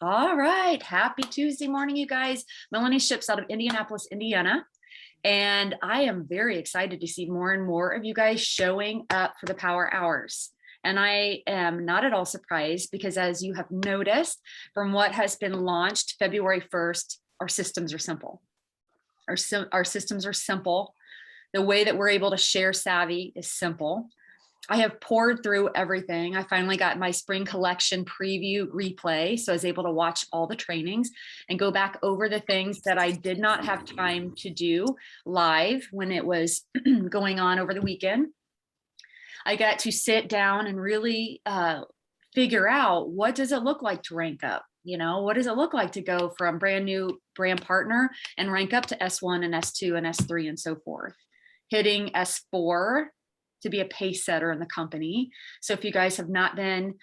All right. Happy Tuesday morning, you guys. Melanie Shipps out of Indianapolis, Indiana. And I am very excited to see more and more of you guys showing up for the power hours. And I am not at all surprised because, as you have noticed from what has been launched February 1st, our systems are simple. Our systems are simple. The way that we're able to share SAVVI is simple. I have poured through everything. I finally got my spring collection preview replay. So I was able to watch all the trainings and go back over the things that I did not have time to do live when it was going on over the weekend. I got to sit down and really figure out, what does it look like to rank up? You know, what does it look like to go from brand new brand partner and rank up to S1 and S2 and S3 and so forth, hitting S4 to be a pace setter in the company. So if you guys have not been,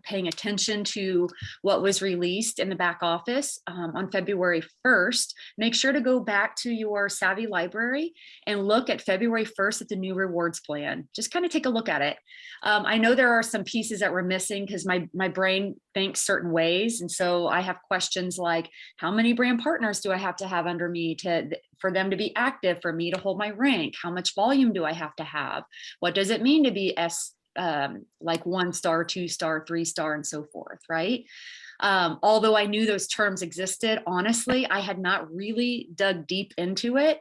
paying attention to what was released in the back office on February 1st, make sure to go back to your SAVVI library and look at February 1st at the new rewards plan. Just kind of take a look at it. I know there are some pieces that were missing because my brain thinks certain ways. And so I have questions like, how many brand partners do I have to have under me for them to be active, for me to hold my rank? How much volume do I have to have? What does it mean to be like 1-star, 2-star, 3-star, and so forth, right? Although I knew those terms existed, honestly, I had not really dug deep into it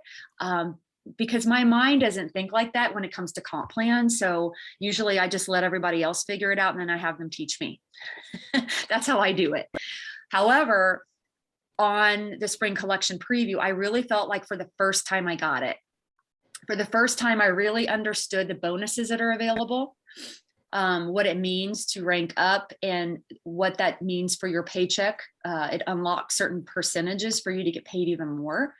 because my mind doesn't think like that when it comes to comp plans. So usually I just let everybody else figure it out and then I have them teach me. That's how I do it. However, on the spring collection preview, I really felt like for the first time I got it. For the first time, I really understood the bonuses that are available, what it means to rank up and what that means for your paycheck. It unlocks certain percentages for you to get paid even more.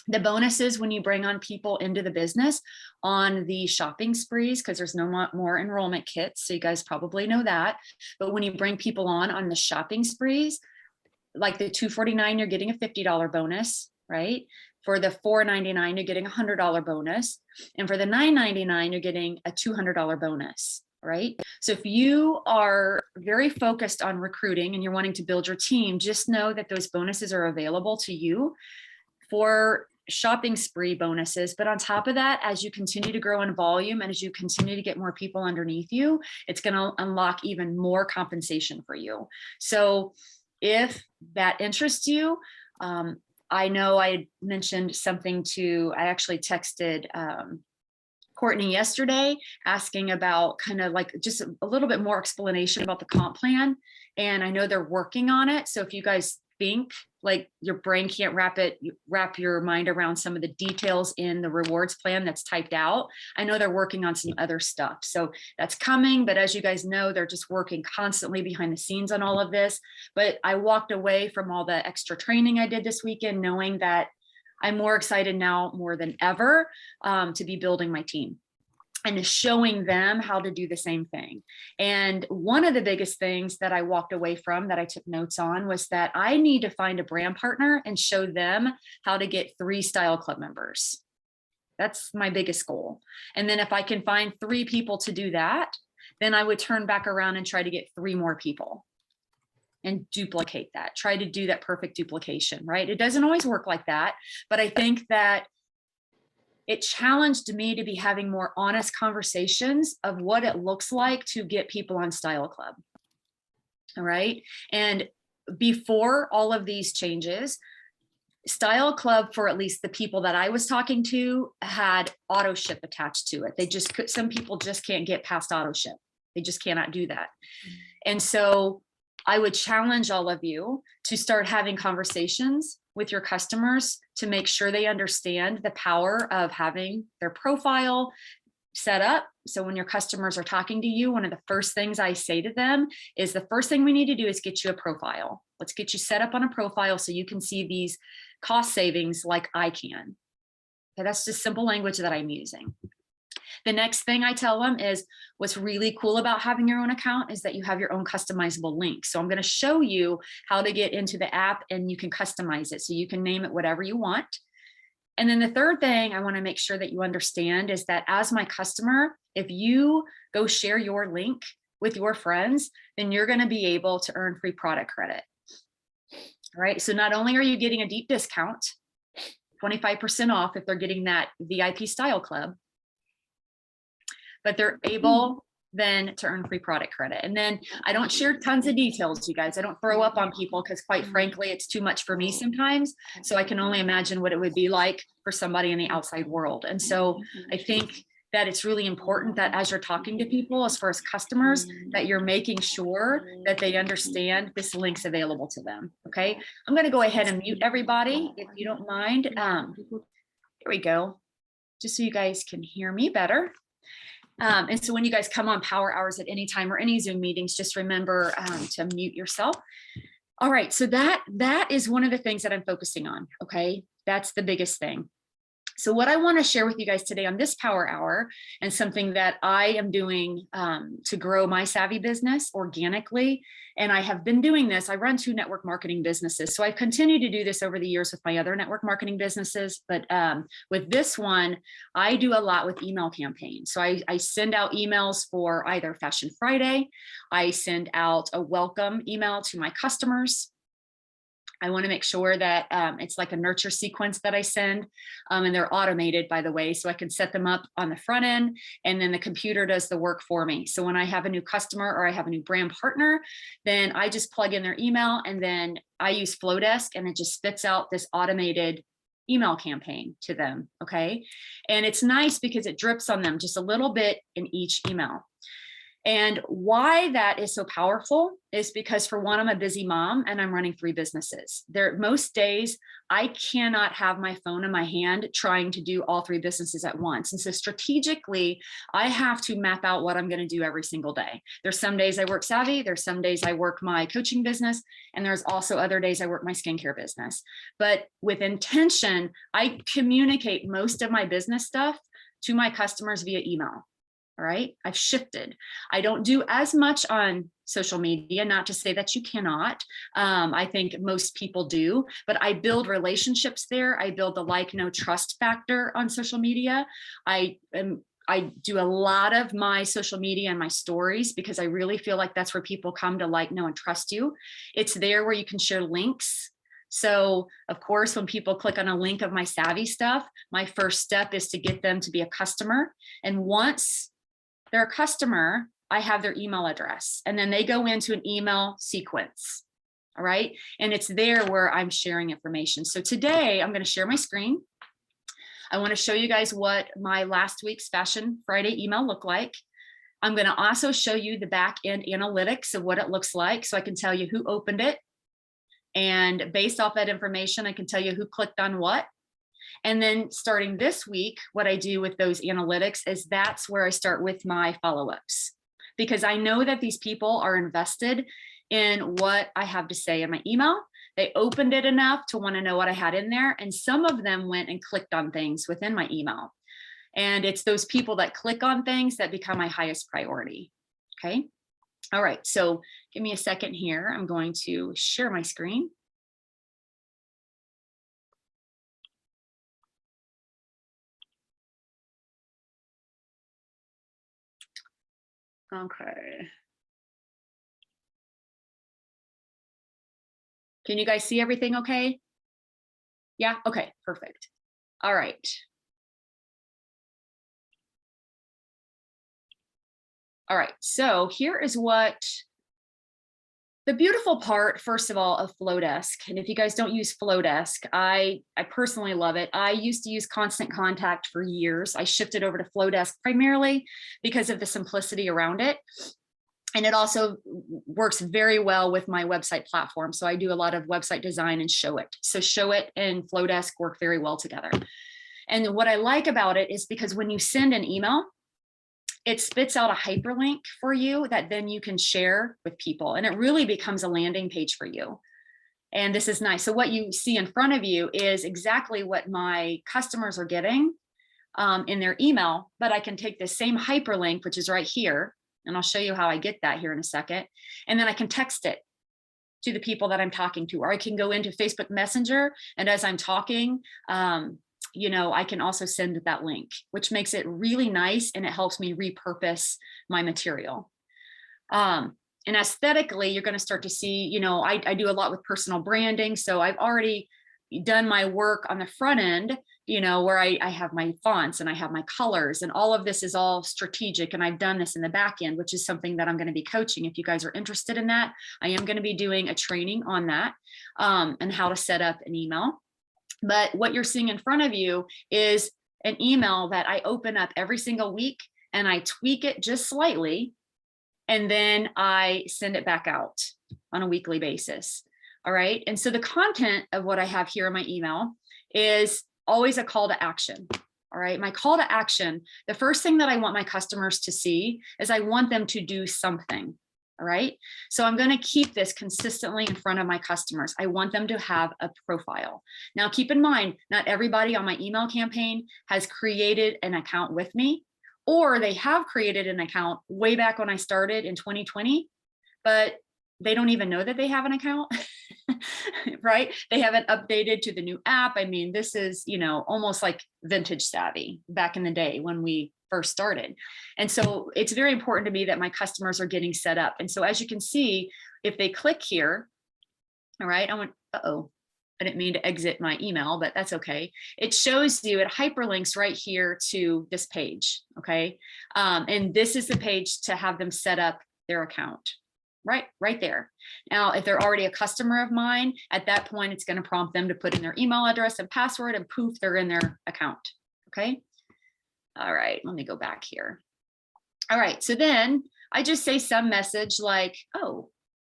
The bonuses when you bring on people into the business on the shopping sprees, because there's no more enrollment kits, so you guys probably know that. But when you bring people on the shopping sprees, like the $249, you're getting a $50 bonus, right? For the $499, you're getting a $100 bonus. And for the $999, you're getting a $200 bonus, right? So if you are very focused on recruiting and you're wanting to build your team, just know that those bonuses are available to you for shopping spree bonuses. But on top of that, as you continue to grow in volume and as you continue to get more people underneath you, it's going to unlock even more compensation for you. So if that interests you, I know I mentioned something I actually texted Courtney yesterday asking about kind of like just a little bit more explanation about the comp plan. And I know they're working on it. So if you guys think like your brain can't wrap your mind around some of the details in the rewards plan that's typed out, I know they're working on some other stuff. So that's coming. But as you guys know, they're just working constantly behind the scenes on all of this. But I walked away from all the extra training I did this weekend, knowing that I'm more excited now more than ever to be building my team and showing them how to do the same thing. And one of the biggest things that I walked away from that I took notes on was that I need to find a brand partner and show them how to get 3 style club members. That's my biggest goal. And then if I can find 3 people to do that, then I would turn back around and try to get 3 more people and duplicate that, try to do that perfect duplication, right? It doesn't always work like that, but I think that it challenged me to be having more honest conversations of what it looks like to get people on Style Club. All right. And before all of these changes, Style Club, for at least the people that I was talking to, had auto ship attached to it. Some people just can't get past auto ship. They just cannot do that. And so I would challenge all of you to start having conversations with your customers to make sure they understand the power of having their profile set up. So when your customers are talking to you, one of the first things I say to them is the first thing we need to do is get you a profile. Let's get you set up on a profile so you can see these cost savings like I can. Okay, that's just simple language that I'm using. The next thing I tell them is what's really cool about having your own account is that you have your own customizable link. So I'm going to show you how to get into the app and you can customize it. So you can name it whatever you want. And then the third thing I want to make sure that you understand is that as my customer, if you go share your link with your friends, then you're going to be able to earn free product credit. All right. So not only are you getting a deep discount, 25% off if they're getting that VIP style club, but they're able then to earn free product credit. And then I don't share tons of details, you guys. I don't throw up on people because quite frankly, it's too much for me sometimes. So I can only imagine what it would be like for somebody in the outside world. And so I think that it's really important that as you're talking to people, as far as customers, that you're making sure that they understand this link's available to them. Okay. I'm going to go ahead and mute everybody if you don't mind. Here we go. Just so you guys can hear me better. And so when you guys come on power hours at any time or any Zoom meetings, just remember to mute yourself. All right, so that is one of the things that I'm focusing on, okay? That's the biggest thing. So what I want to share with you guys today on this power hour, and something that I am doing to grow my SAVVI business organically, and I have been doing this, I run 2 network marketing businesses. So I've continued to do this over the years with my other network marketing businesses, but with this one, I do a lot with email campaigns. So I send out emails for either Fashion Friday, I send out a welcome email to my customers. I want to make sure that it's like a nurture sequence that I send, and they're automated, by the way, so I can set them up on the front end, and then the computer does the work for me. So when I have a new customer or I have a new brand partner, then I just plug in their email, and then I use Flowdesk, and it just spits out this automated email campaign to them, okay? And it's nice because it drips on them just a little bit in each email. And why that is so powerful is because, for one, I'm a busy mom and I'm running 3 businesses. Most days I cannot have my phone in my hand trying to do all 3 businesses at once. And so strategically, I have to map out what I'm going to do every single day. There's some days I work SAVVI, there's some days I work my coaching business, and there's also other days I work my skincare business. But with intention, I communicate most of my business stuff to my customers via email. All right, I've shifted. I don't do as much on social media, not to say that you cannot. I think most people do, but I build relationships there. I build the like, know, trust factor on social media. I do a lot of my social media and my stories because I really feel like that's where people come to like, know, and trust you. It's there where you can share links. So of course, when people click on a link of my SAVVI stuff, my first step is to get them to be a customer. And once they're a customer, I have their email address, and then they go into an email sequence. All right. And it's there where I'm sharing information. So today I'm going to share my screen. I want to show you guys what my last week's Fashion Friday email looked like. I'm going to also show you the back end analytics of what it looks like, so I can tell you who opened it. And based off that information, I can tell you who clicked on what. And then starting this week, what I do with those analytics is that's where I start with my follow-ups, because I know that these people are invested in what I have to say in my email. They opened it enough to want to know what I had in there. And some of them went and clicked on things within my email. And it's those people that click on things that become my highest priority. Okay. All right. So give me a second here. I'm going to share my screen. Okay. Can you guys see everything okay? Yeah, okay, perfect. All right. All right, so here is what the beautiful part, first of all, of Flowdesk. And if you guys don't use Flowdesk, I personally love it. I used to use Constant Contact for years. I shifted over to Flowdesk primarily because of the simplicity around it. And it also works very well with my website platform. So I do a lot of website design and Show It. So Show It and Flowdesk work very well together. And what I like about it is because when you send an email, it spits out a hyperlink for you that then you can share with people. And it really becomes a landing page for you. And this is nice. So what you see in front of you is exactly what my customers are getting in their email, but I can take the same hyperlink, which is right here, and I'll show you how I get that here in a second. And then I can text it to the people that I'm talking to, or I can go into Facebook Messenger. And as I'm talking, you know, I can also send that link, which makes it really nice. And it helps me repurpose my material. And aesthetically, you're going to start to see, you know, I do a lot with personal branding. So I've already done my work on the front end, you know, where I have my fonts and I have my colors, and all of this is all strategic. And I've done this in the back end, which is something that I'm going to be coaching. If you guys are interested in that, I am going to be doing a training on that, and how to set up an email. But what you're seeing in front of you is an email that I open up every single week, and I tweak it just slightly, and then I send it back out on a weekly basis. All right. And so the content of what I have here in my email is always a call to action. All right. My call to action, the first thing that I want my customers to see is I want them to do something. All right. So I'm going to keep this consistently in front of my customers. I want them to have a profile. Now, keep in mind, not everybody on my email campaign has created an account with me, or they have created an account way back when I started in 2020, but they don't even know that they have an account, right? They haven't updated to the new app. I mean, this is, you know, almost like vintage savvy back in the day when we first started. And so it's very important to me that my customers are getting set up. And so as you can see, if they click here, all right, I went, uh-oh, I didn't mean to exit my email, but that's okay. It shows you, it hyperlinks right here to this page, okay? And this is the page to have them set up their account, right there. Now, if they're already a customer of mine, at that point, it's going to prompt them to put in their email address and password, and poof, they're in their account, okay? All right, let me go back here. All right, so then I just say some message like, oh,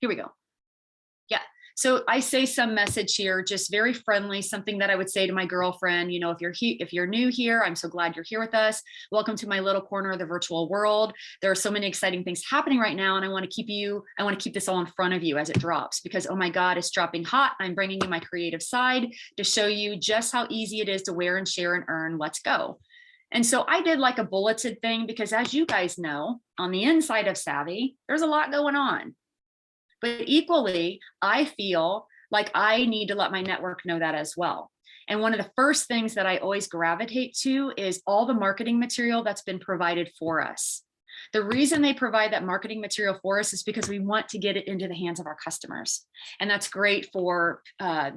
here we go. Yeah, so I say some message here, just very friendly, something that I would say to my girlfriend, you know, if you're new here, I'm so glad you're here with us. Welcome to my little corner of the virtual world. There are so many exciting things happening right now, and I want to keep this all in front of you as it drops, because, oh my God, it's dropping hot. I'm bringing you my creative side to show you just how easy it is to wear and share and earn. Let's go. And so I did like a bulleted thing, because as you guys know, on the inside of SAVVI, there's a lot going on. But equally, I feel like I need to let my network know that as well. And one of the first things that I always gravitate to is all the marketing material that's been provided for us. The reason they provide that marketing material for us is because we want to get it into the hands of our customers. And that's great for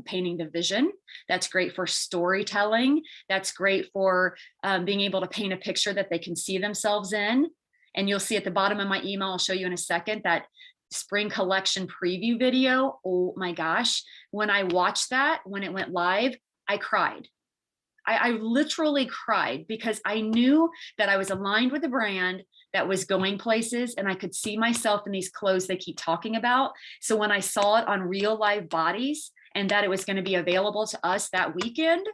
painting the vision. That's great for storytelling. That's great for being able to paint a picture that they can see themselves in. And you'll see at the bottom of my email, I'll show you in a second, that spring collection preview video. Oh my gosh. When I watched that, when it went live, I cried. I literally cried, because I knew that I was aligned with a brand that was going places, and I could see myself in these clothes they keep talking about. So when I saw it on real live bodies and that it was going to be available to us that weekend,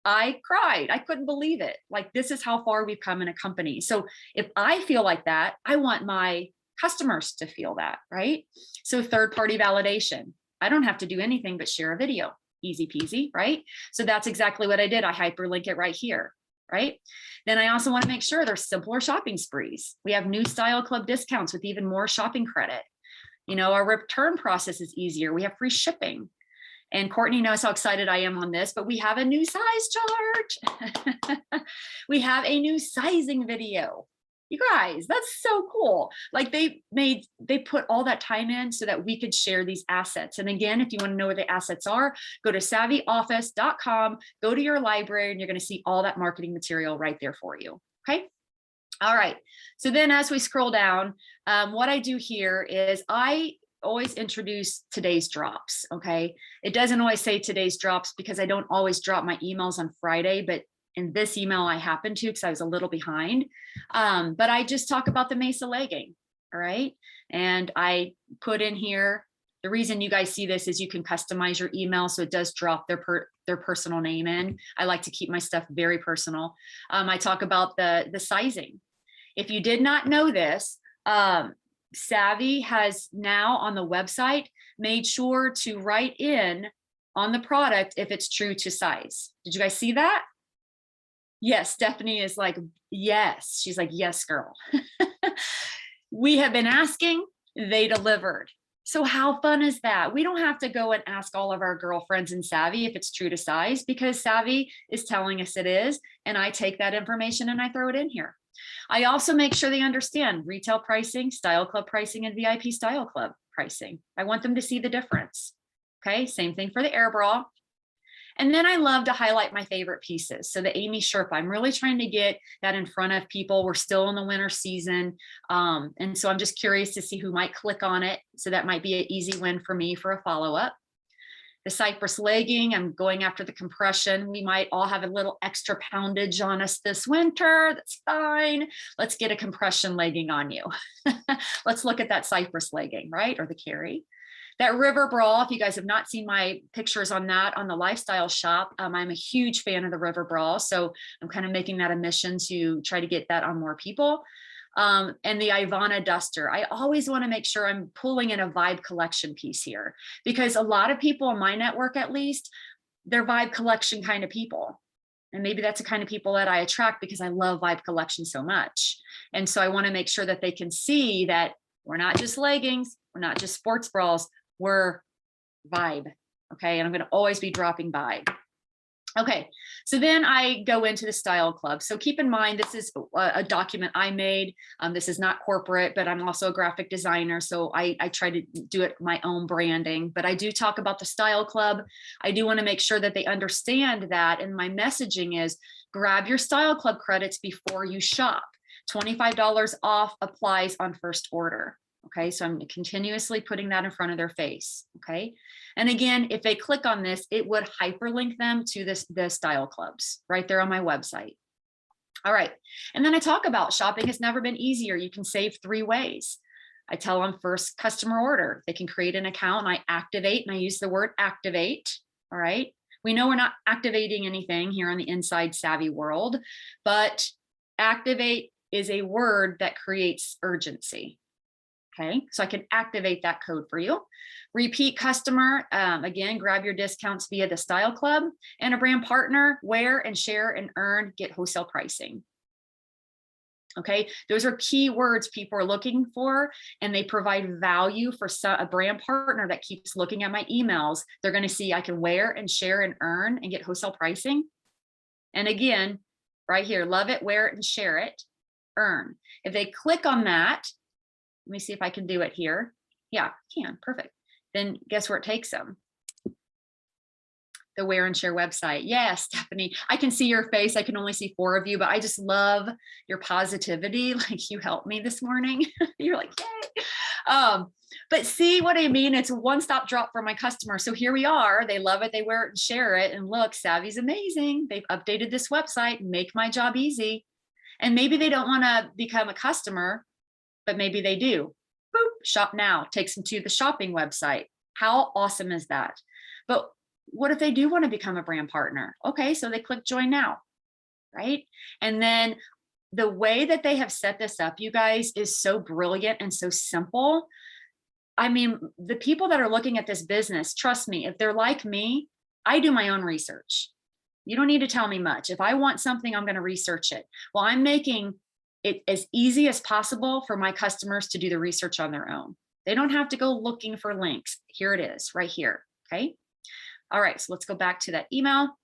I cried. I couldn't believe it. Like, this is how far we've come in a company. So if I feel like that, I want my customers to feel that, right? So third-party validation. I don't have to do anything but share a video. Easy peasy, right? So that's exactly what I did. I hyperlink it right here, right? Then I also want to make sure there's simpler shopping sprees. We have new style club discounts with even more shopping credit. You know, our return process is easier. We have free shipping. And Courtney knows how excited I am on this, but we have a new size chart. We have a new sizing video. You guys, that's so cool. Like, they put all that time in so that we could share these assets. And again, if you want to know where the assets are, go to savvyoffice.com, go to your library, and you're going to see all that marketing material right there for you. Okay. All right. So then as we scroll down, what I do here is I always introduce today's drops. Okay. It doesn't always say today's drops, because I don't always drop my emails on Friday, but in this email I happened to, because I was a little behind. But I just talk about the Mesa legging. All right. And I put in here, the reason you guys see this is you can customize your email, so it does drop their personal name in. I like to keep my stuff very personal. I talk about the sizing. If you did not know this, SAVVI has now on the website made sure to write in on the product if it's true to size. Did you guys see that? Yes, Stephanie is like, yes. She's like, yes, girl. We have been asking, they delivered. So how fun is that? We don't have to go and ask all of our girlfriends in SAVVI if it's true to size, because SAVVI is telling us it is. And I take that information and I throw it in here. I also make sure they understand retail pricing, style club pricing, and VIP style club pricing. I want them to see the difference. Okay, same thing for the air bra. And then I love to highlight my favorite pieces. So the Amy Sherpa, I'm really trying to get that in front of people. We're still in the winter season. And so I'm just curious to see who might click on it. So that might be an easy win for me for a follow-up. The Cypress legging, I'm going after the compression. We might all have a little extra poundage on us this winter. That's fine. Let's get a compression legging on you. Let's look at that Cypress legging, right? Or the carry. That river bra, if you guys have not seen my pictures on that on the lifestyle shop, I'm a huge fan of the river bra. So I'm kind of making that a mission to try to get that on more people. And the Ivana duster. I always want to make sure I'm pulling in a vibe collection piece here, because a lot of people in my network, at least, they're vibe collection kind of people. And maybe that's the kind of people that I attract because I love vibe collection so much. And so I want to make sure that they can see that we're not just leggings, we're not just sports bras, we're vibe. Okay, and I'm going to always be dropping vibe. Okay, so then I go into the style club. So keep in mind, this is a document I made. This is not corporate, but I'm also a graphic designer. So I try to do it my own branding, but I do talk about the style club. I do want to make sure that they understand that. And my messaging is grab your style club credits before you shop. $25 off applies on first order. Okay, so I'm continuously putting that in front of their face. Okay, and again, if they click on this, it would hyperlink them to the style clubs right there on my website. All right, and then I talk about shopping has never been easier. You can save 3 ways. I tell them first customer order. They can create an account and I activate, and I use the word activate. All right, we know we're not activating anything here on the Inside SAVVI world, but activate is a word that creates urgency. Okay, so I can activate that code for you. Repeat customer, again, grab your discounts via the style club, and a brand partner, wear and share and earn, get wholesale pricing. Okay, those are key words people are looking for, and they provide value for a brand partner that keeps looking at my emails. They're going to see I can wear and share and earn and get wholesale pricing. And again, right here, love it, wear it and share it, earn. If they click on that, let me see if I can do it here. Yeah, I can, perfect. Then guess where it takes them? The Wear and Share website. Yes, Stephanie, I can see your face. I can only see 4 of you, but I just love your positivity. Like, you helped me this morning. You're like, yay. But see what I mean? It's a one-stop drop for my customer. So here we are. They love it. They wear it and share it. And look, SAVVI's amazing. They've updated this website, make my job easy. And maybe they don't want to become a customer, but maybe they do. Boop, shop now, takes them to the shopping website. How awesome is that? But what if they do want to become a brand partner? Okay, so they click join now, right? And then the way that they have set this up, you guys, is so brilliant and so simple. I mean, the people that are looking at this business, trust me, if they're like me, I do my own research. You don't need to tell me much. If I want something, I'm going to research it. Well, I'm making it as easy as possible for my customers to do the research on their own. They don't have to go looking for links. Here it is, right here, okay? All right, so let's go back to that email.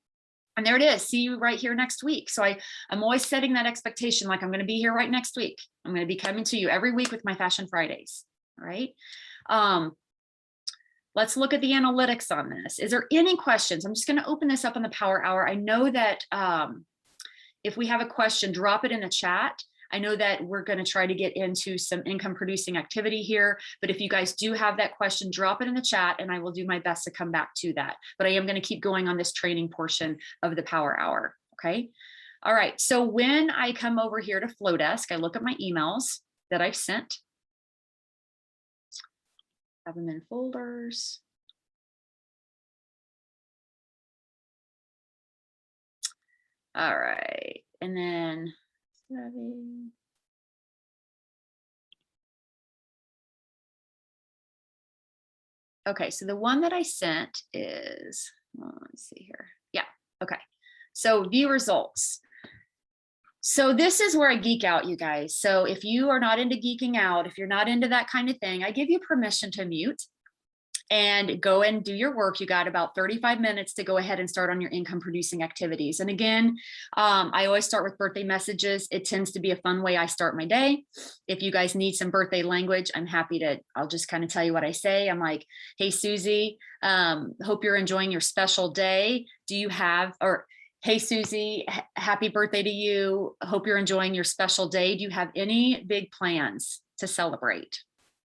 And there it is, see you right here next week. So I'm always setting that expectation, like I'm gonna be here right next week. I'm gonna be coming to you every week with my Fashion Fridays, all right? Let's look at the analytics on this. Is there any questions? I'm just gonna open this up on the Power Hour. I know that if we have a question, drop it in the chat. I know that we're going to try to get into some income producing activity here, but if you guys do have that question, drop it in the chat and I will do my best to come back to that. But I am going to keep going on this training portion of the Power Hour. Okay. All right. So when I come over here to Flowdesk, I look at my emails that I've sent. Have them in folders. All right. And then okay, so the one that I sent is, let's see here. Yeah, okay. So view results. So this is where I geek out, you guys. So if you are not into geeking out, if you're not into that kind of thing, I give you permission to mute. and go and do your work. You got about 35 minutes to go ahead and start on your income producing activities. And again, I always start with birthday messages. It tends to be a fun way I start my day. If you guys need some birthday language, I'm happy to, I'll just kind of tell you what I say. I'm like, hey, Susie, hope you're enjoying your special day. Do you have, or hey, Susie, happy birthday to you. Hope you're enjoying your special day. Do you have any big plans to celebrate?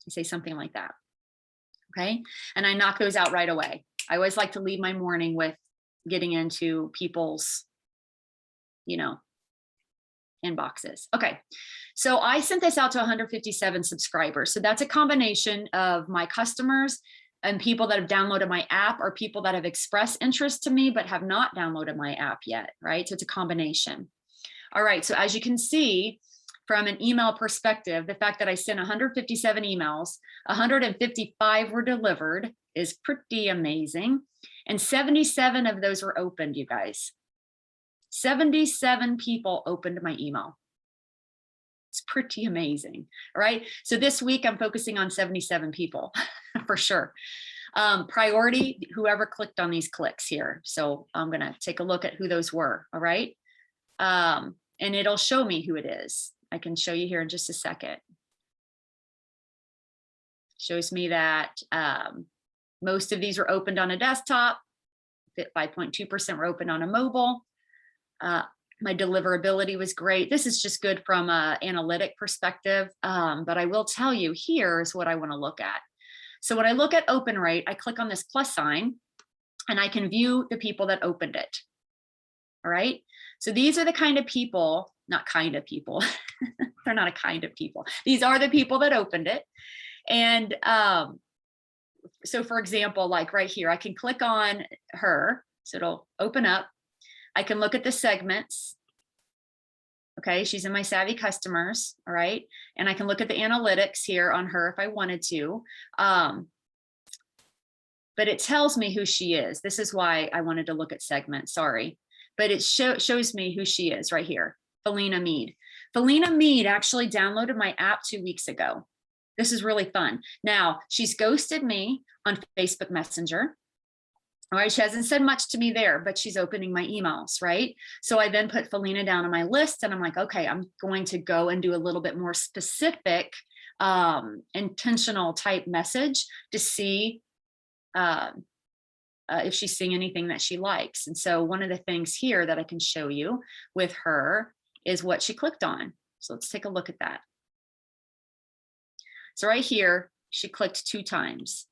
I say something like that. Okay. And I knock those out right away. I always like to leave my morning with getting into people's, you know, inboxes. Okay. So I sent this out to 157 subscribers. So that's a combination of my customers and people that have downloaded my app, or people that have expressed interest to me, but have not downloaded my app yet. Right. So it's a combination. All right. So as you can see, from an email perspective, the fact that I sent 157 emails, 155 were delivered is pretty amazing. And 77 of those were opened, you guys. 77 people opened my email. It's pretty amazing, right? So this week I'm focusing on 77 people for sure. Priority, whoever clicked on these clicks here. So I'm gonna take a look at who those were, all right? And it'll show me who it is. I can show you here in just a second. Shows me that most of these were opened on a desktop, 5.2% were opened on a mobile. My deliverability was great. This is just good from an analytic perspective, but I will tell you, here's what I want to look at. So when I look at open rate, I click on this plus sign and I can view the people that opened it. All right. So these are the kind of people, not kind of people. They're not a kind of people. These are the people that opened it. And so for example, like right here, I can click on her. So it'll open up. I can look at the segments. Okay, she's in my SAVVI customers. All right. And I can look at the analytics here on her if I wanted to. But it tells me who she is. This is why I wanted to look at segments, sorry. But it shows me who she is right here, Felina Mead. Felina Mead actually downloaded my app 2 weeks ago. This is really fun. Now, she's ghosted me on Facebook Messenger. All right, she hasn't said much to me there, but she's opening my emails, right? So I then put Felina down on my list and I'm like, okay, I'm going to go and do a little bit more specific, intentional type message to see if she's seeing anything that she likes. And so one of the things here that I can show you with her is what she clicked on. So let's take a look at that. So right here, she clicked 2 times.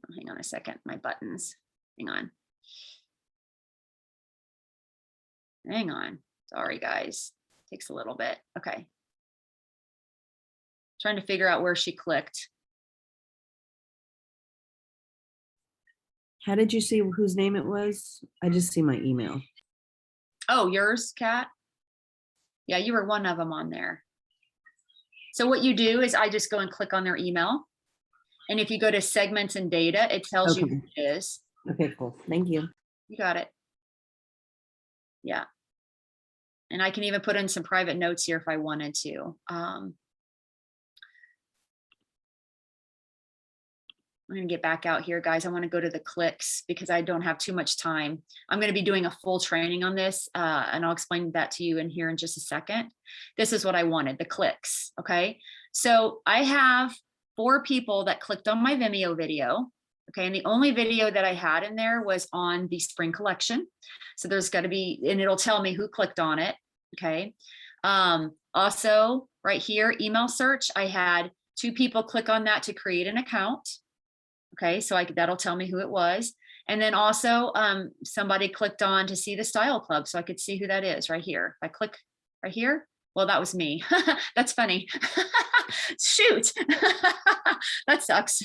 Oh, hang on a second, my buttons, hang on. Hang on, sorry guys, takes a little bit, okay. Trying to figure out where she clicked. How did you see whose name it was? I just see my email. Oh, yours, Kat? Yeah, you were one of them on there. So what you do is I just go and click on their email. And if you go to segments and data, it tells you who it is. Okay, cool. Thank you. You got it. Yeah. And I can even put in some private notes here if I wanted to. I'm going to get back out here, guys. I want to go to the clicks because I don't have too much time. I'm going to be doing a full training on this, and I'll explain that to you in here in just a second. This is what I wanted, the clicks. Okay. So I have 4 people that clicked on my Vimeo video. Okay. And the only video that I had in there was on the spring collection. So there's got to be, and it'll tell me who clicked on it. Okay. Also right here, email search. I had 2 people click on that to create an account. Okay, so that'll tell me who it was. And then also somebody clicked on to see the style club. So I could see who that is right here. If I click right here, well, that was me. That's funny. Shoot, that sucks.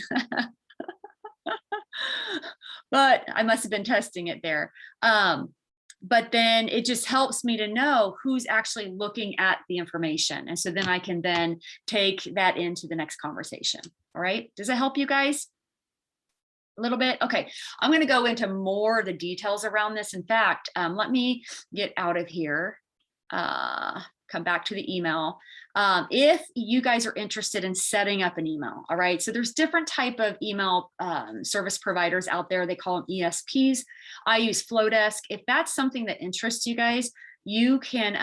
But I must have been testing it there. But then it just helps me to know who's actually looking at the information. And so then I can then take that into the next conversation. All right, does it help you guys? A little bit? Okay, I'm going to go into more of the details around this. In fact, let me get out of here because come back to the email. If you guys are interested in setting up an email, all right, so there's different type of email service providers out there. They call them ESPs. I use Flowdesk. If that's something that interests you guys, you can,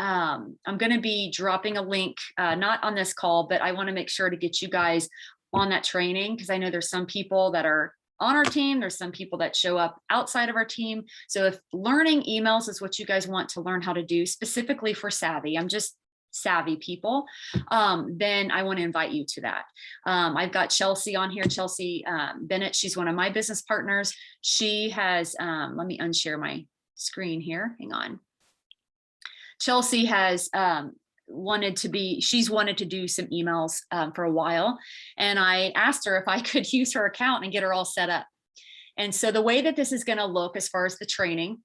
I'm going to be dropping a link, not on this call, but I want to make sure to get you guys on that training, because I know there's some people that are on our team. There's some people that show up outside of our team. So if learning emails is what you guys want to learn how to do specifically for SAVVI, I'm just savvy people, then I want to invite you to that. I've got Chelsea on here, Chelsea Bennett. She's one of my business partners. She has, let me unshare my screen here. Hang on. Chelsea has she's wanted to do some emails for a while. And I asked her if I could use her account and get her all set up. And so the way that this is going to look as far as the training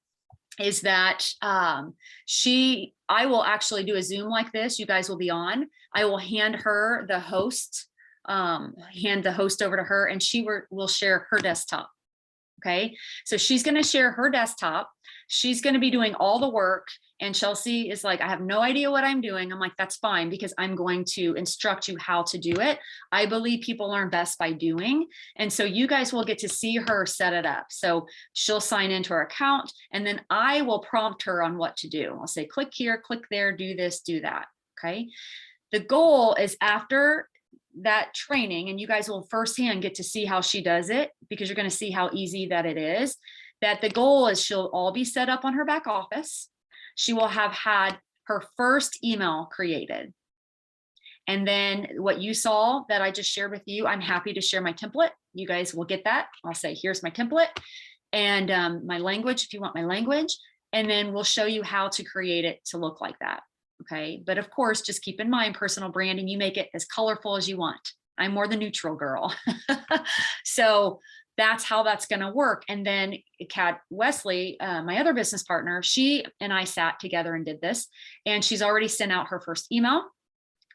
is that I will actually do a Zoom like this. You guys will be on. I will hand her the host, hand the host over to her, and she will share her desktop. Okay, so she's going to share her desktop. She's going to be doing all the work. And Chelsea is like, I have no idea what I'm doing. I'm like, that's fine, because I'm going to instruct you how to do it. I believe people learn best by doing. And so you guys will get to see her set it up. So she'll sign into her account, and then I will prompt her on what to do. I'll say, click here, click there, do this, do that. Okay. The goal is after that training, and you guys will firsthand get to see how she does it, because you're going to see how easy that it is, that the goal is she'll all be set up on her back office. She will have had her first email created. And then what you saw that I just shared with you, I'm happy to share my template. You guys will get that. I'll say, here's my template and my language, if you want my language, and then we'll show you how to create it to look like that. Okay. But of course, just keep in mind personal branding, you make it as colorful as you want. I'm more the neutral girl. So that's how that's going to work. And then Kat Wesley, my other business partner, she and I sat together and did this, and she's already sent out her first email,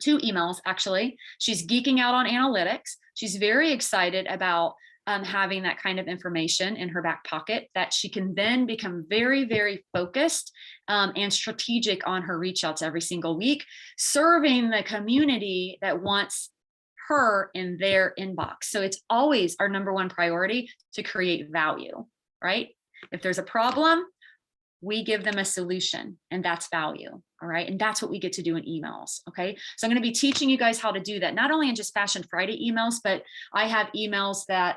2 emails actually. She's geeking out on analytics. She's very excited about having that kind of information in her back pocket, that she can then become very, very focused and strategic on her reach outs every single week, serving the community that wants her in their inbox. So it's always our number one priority to create value, right? If there's a problem, we give them a solution, and that's value. All right. And that's what we get to do in emails. Okay. So I'm going to be teaching you guys how to do that, not only in just Fashion Friday emails, but I have emails that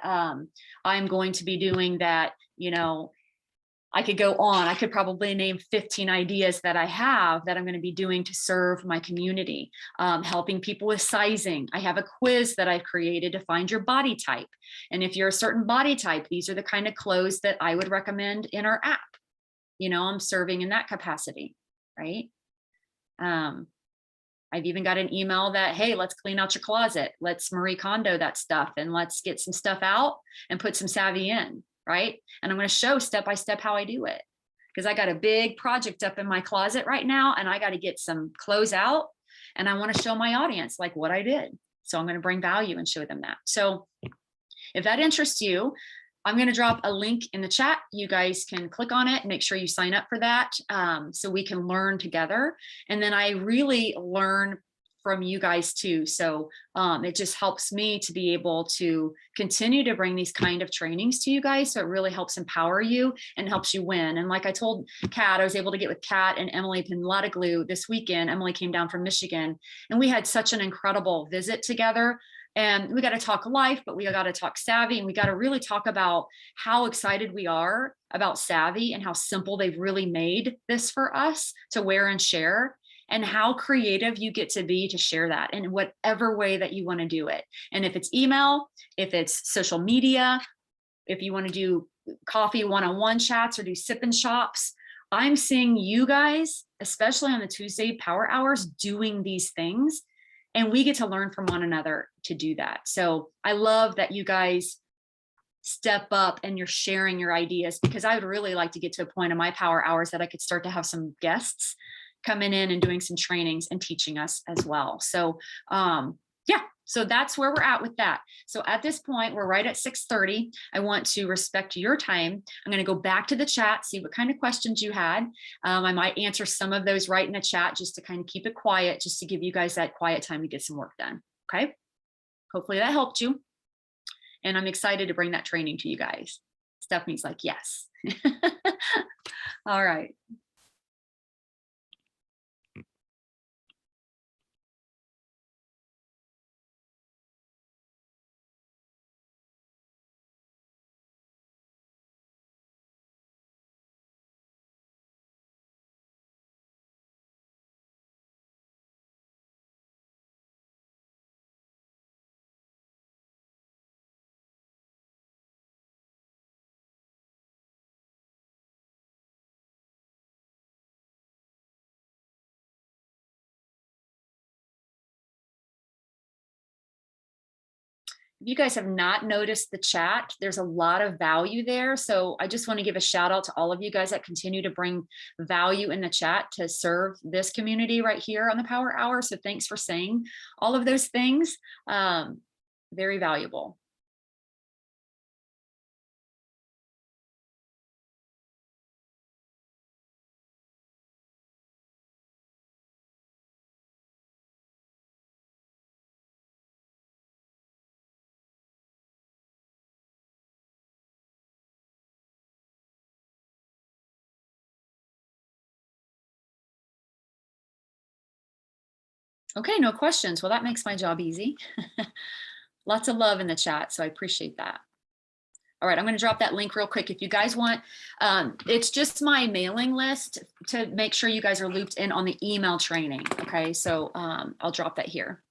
I'm going to be doing that, you know, I could go on. I could probably name 15 ideas that I have that I'm going to be doing to serve my community, helping people with sizing. I have a quiz that I've created to find your body type. And if you're a certain body type, these are the kind of clothes that I would recommend in our app. You know, I'm serving in that capacity, right? I've even got an email that, hey, let's clean out your closet. Let's Marie Kondo that stuff, and let's get some stuff out and put some SAVVI in. Right. And I'm going to show step by step how I do it, because I got a big project up in my closet right now, and I got to get some clothes out, and I want to show my audience like what I did. So I'm going to bring value and show them that. So if that interests you, I'm going to drop a link in the chat. You guys can click on it and make sure you sign up for that, so we can learn together. And then I really learn from you guys too. So it just helps me to be able to continue to bring these kind of trainings to you guys. So it really helps empower you and helps you win. And like I told Kat, I was able to get with Kat and Emily Pinlataglu this weekend. Emily came down from Michigan, and we had such an incredible visit together. And we got to talk life, but we got to talk SAVVI, and we got to really talk about how excited we are about SAVVI and how simple they've really made this for us to wear and share, and how creative you get to be to share that in whatever way that you want to do it. And if it's email, if it's social media, if you want to do coffee one-on-one chats or do sip and shops, I'm seeing you guys, especially on the Tuesday power hours, doing these things. And we get to learn from one another to do that. So I love that you guys step up and you're sharing your ideas, because I would really like to get to a point in my power hours that I could start to have some guests coming in and doing some trainings and teaching us as well. So Yeah, so that's where we're at with that. So at this point, we're right at 6:30. I want to respect your time. I'm going to go back to the chat, see what kind of questions you had. I might answer some of those right in the chat just to kind of keep it quiet, just to give you guys that quiet time to get some work done. Okay. Hopefully that helped you. And I'm excited to bring that training to you guys. Stephanie's like, yes. All right. If you guys have not noticed the chat, there's a lot of value there. So I just want to give a shout out to all of you guys that continue to bring value in the chat to serve this community right here on the Power Hour. So thanks for saying all of those things. Very valuable. Okay, no questions. Well, that makes my job easy. Lots of love in the chat, so I appreciate that. All right, I'm going to drop that link real quick. If you guys want, it's just my mailing list to make sure you guys are looped in on the email training. Okay, so I'll drop that here.